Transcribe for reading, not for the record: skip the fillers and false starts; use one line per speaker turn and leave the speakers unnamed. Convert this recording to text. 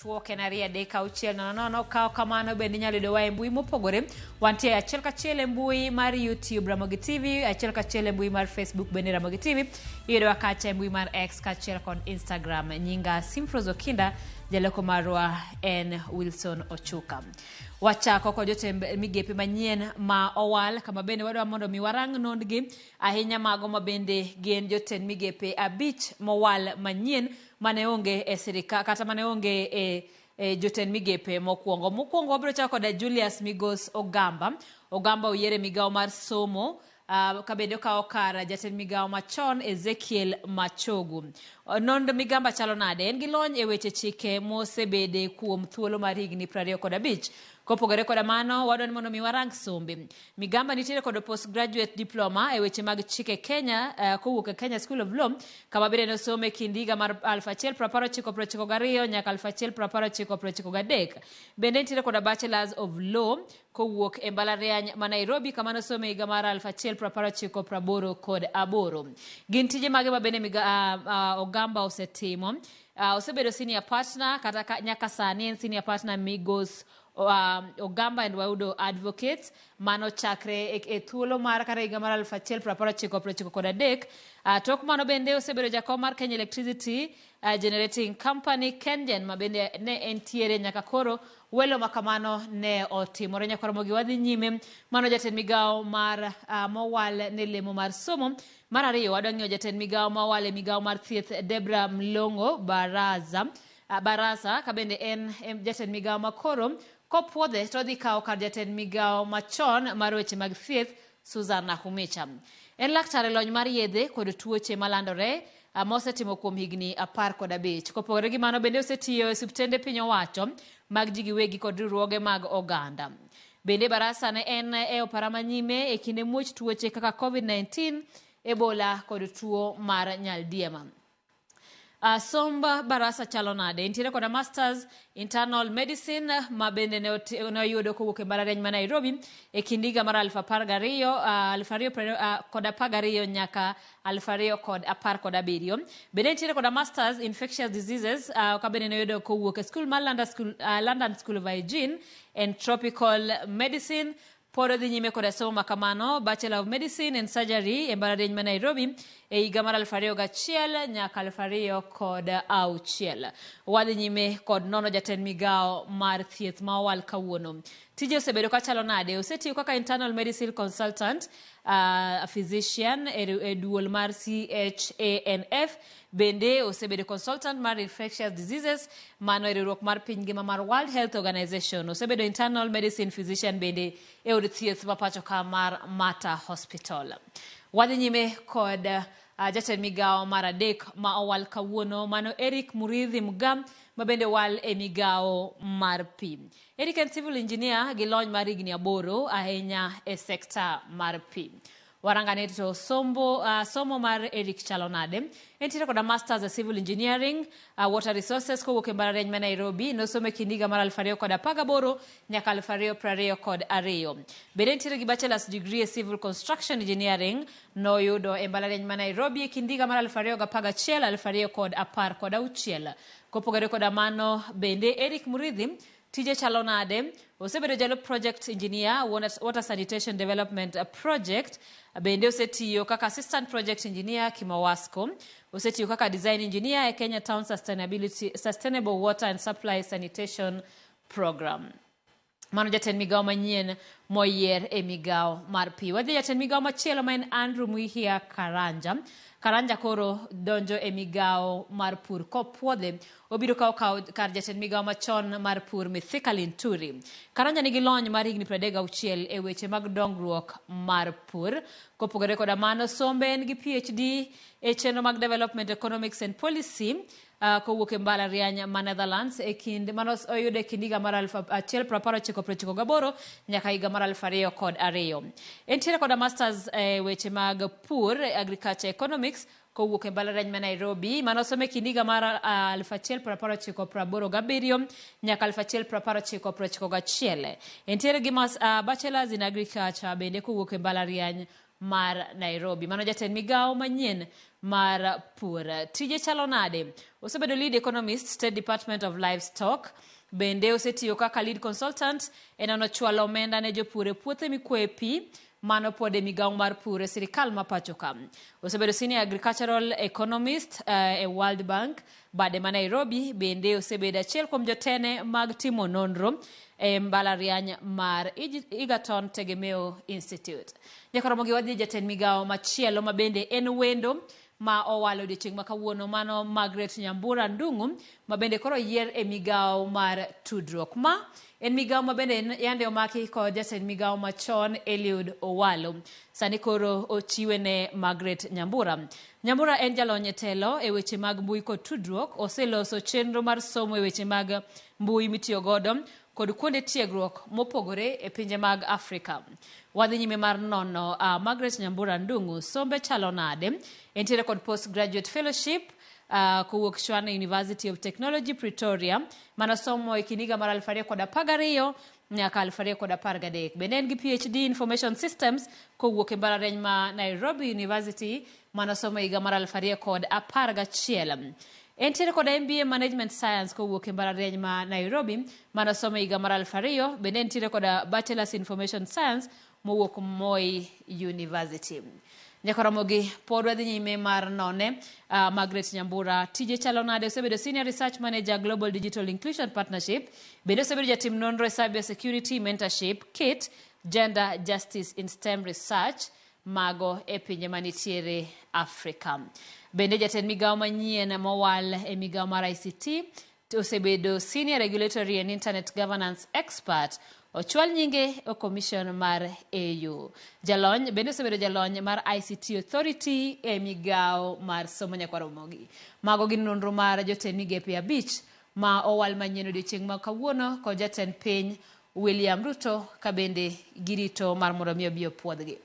Tuokenaria deka uchiel nono kao kamano bende nyalo yudo wa e mbui mopogore. Wantie achiel kachiel e mbui mar YouTube Ramogi TV, achiel kachiel e mbui mar Facebook bende Ramogi TV, iyudo kacha e mbui mar X kachiel kod Instagram. Nyinga Simfrozo Kinda, jaloko marwa en Wilson Ochuka. Wachako kod jotembe migepe manyien ma owal kama bende wadwa mondo mi warang nondgi ahinya mago ma bende gin jotend migepe abich mowal manyien mane onge e sirika kata mane onge e jotend migepe mokwongo wabiro chako kod Julius Migos Ogamba oyiere migawo mar somo. Kabende okawo kar jatend migawo machon Ezekiel Machogu. Nond Migamba chalo nade? En gi lony e weche chike mosebede kuom thuolo mar higni 25. Kopogore koda mano, wadwani mondo mi warang sombe. Migamba nitiere kod postgraduate diploma e weche mag chike Kenya, kowuok e Kenya School of Law, kama bende nosome kind higa mar 1992 nyaka 1993. Bende nitiere kod Bachelors of Law kowuok e mbalariany ma Nairobi, kama nosome higa mar 1988. Gin tije mage ma bende Ogamba osetimo. Osebedo senior partner kata nyaka sani en senior partner Migos Ogamba and Waudo Advocates, mano chakre e thuolo mar kata higa mar 1993. Tok mano bende osebedo jakom mar Kenya Electricity Generating Company Kengen, ma bende ne entiere nyaka koro welo makamano ne otimore nyaka Ramogi wadhi nyime. Mano jatend migawo mar mowal ne lemo mar somo. Mar ariyo wadwa ng'iyo jatend migawo mowal e migawo mar thieth Debra Mlongo Barasa kabende en jatend migawo makoro kopuodhe to dhi kawo kar jatend migawo machon mar weche mag thieth Susan Nakhumicha. En laktar e lony mar yedhe kod tuoche malandore mosetimo kuom higni 15. Kopogore gi mano bende osetiyo e osiptende piny owacho mag ji giwegi kod riwruoge mag oganda. Bende Barasa ne en e opara manyime e kinde muoch tuoche kaka COVID-19, Ebola kod tuo mar nyaldiema. Somba Barasa chalo nade? Entiere kod Masters Internal Medicine ma bende ne oyudo kowuok e mbalariany ma Nairobi e kinde higa mar 2012 nyaka 2017. Bende entiere kod Masters Infectious Diseases ka bende ne oyudo kowuok e skul mar London School of Hygiene and Tropical Medicine. Poro dhi nyime kod somo makamano Bachelor of Medicine and Surgery e mbalariany ma Nairobi e higa mar 2001 nyaka 2006. Wadhi nyime kod nono jatend migawo mar thieth ma owal kawuono. Tije osebedo ka chalo nade? Osetiyo kaka internal medicine consultant, a physician e duol mar CHANF. Bende osebedo consultant mar infectious diseases mano e riwruok mar piny ngima mar World Health Organization. Osebedo internal medicine physician bende e od thieth ma pacho ka mar Mata Hospital. Wadhi nyime kod jatend migawo mar adek ma owal kawuono, mano Eric Muridhi Mugam, ma bende wal e migawo mar pi. Eric en civil engineer gi lony mar higni 8 ahinya e sekta mar pi. Warangane to somo mar Eric chalo nade? Entiere kod Masters of Civil Engineering, Water Resources kowuok e mbalariany ma Nairobi, nosome kind higa mar 2018 nyaka 2022. Bende entiere gi Bachelor's Degree e Civil Construction Engineering, noyudo e mbalariany ma Nairobi e kind higa mar 2011-2016. Kopogore koda mano bende Eric Muridhi tije chalo nade? Osebedo jalup project engineer water sanitation development project. Bende osetiyo kaka assistant project engineer Kimawasco. Osetiyo kaka design engineer e Kenya Town Sustainable Water and Supply Sanitation Program. Mano jatend migawo manyien moyier e migawo mar pi. Wadhi jatend migawo machielo ma en Andrew Muhia Karanja koro donjo e migawo mar pur kopuodhe. Obiro kawo kar jatend migawo machon mar pur Mithika Linturi. Karanja nigi lony mar higni 36 e weche mag dongruok mar pur. Kopogore koda mano, sombe en gi PhD e chenro mag Development Economics and Policy kowuok e mbalariany ma Netherlands e kind manos oyudo e kind higa mar 1998 nyaka higa mar 2002. Entiere kod Masters e weche mag pur, Agriculture Economics kowuok e mbalariany ma Nairobi, manosome kind higa mar 1987 nyaka 1991. Entiere gi Bachelors in Agriculture bende kowuok e mbalariany mar Nairobi. Mano jatend migawo manyien mar pur. Tije chalo nade? Osebedo lead economist, State Department of Livestock. Bende osetiyo kaka lead consultant enono chwalo omenda ne jopur puothe mikwoe pi mano pod e migawo mar pur e sirikal ma pacho ka. Osebedo senior agricultural economist e World Bank bade ma Nairobi. Bende osebedo achiel kuom jotene mag timo nonro e mbalariany mar Egerton Tegemeo Institute. Nyakoromo gi wadhi jatend migawo machielo ma bende en wendo ma owalo odiochieng' ma kawuono, mano Margaret Nyambura Ndung'u, ma bende koro yier e migawo mar tudruok. Ma en migawo ma bende yande omaki kod jatend migawo machon Eliud Owalo. Sani koro ochiwe ne Margaret Nyambura. Nyambura en jalony e telo e weche mag mbui kod tudruok. Oseloso chenro mar somo e weche mag mbui mitiyo godo kod kuonde tiegruok mopogore e pinje mag Afrika. Wadhi nyime mar nono Margaret Nyambura Ndung'u sombe chalo nade. Entiere kod postgraduate fellowship kowuok Shwane University of Technology Pretoria, manosomo e kind higa mar 2012 nyaka 2013. Bende en gi PhD Information Systems kowuok e mbalariany ma Nairobi University, manosomo e higa mar 2011. Entiere kod MBA Management Science kowuok e mbalariany ma Nairobi, manosomo e higa mar 2000. Bende entiere kod Bachelor's Information Science mowuok Moi University. Nyakoromogi pod wadhi nyime mar none Margaret Nyambura tije chalo nade. Osebedo Senior Research Manager Global Digital Inclusion Partnership. Bende osebedo jatim nonro e Cyber Security Mentorship Kit Gender Justice in STEM Research mago e pinje manitiere Afrika. Bende jatend migawo manyien mowal e migawo mar ICT. Osebedo Senior Regulatory and Internet Governance Expert. Ochwal nyinge o commission mar AU. Jalony bende osebedo jalony mar ICT Authority e migawo mar somo. Nyakoromogi mago gin nonro mar jotend migepe 5 ma owal manyien odiochieng' ma kawuono kod jatend piny William Ruto ka bende girito mar mondo mi obi opuodhgi.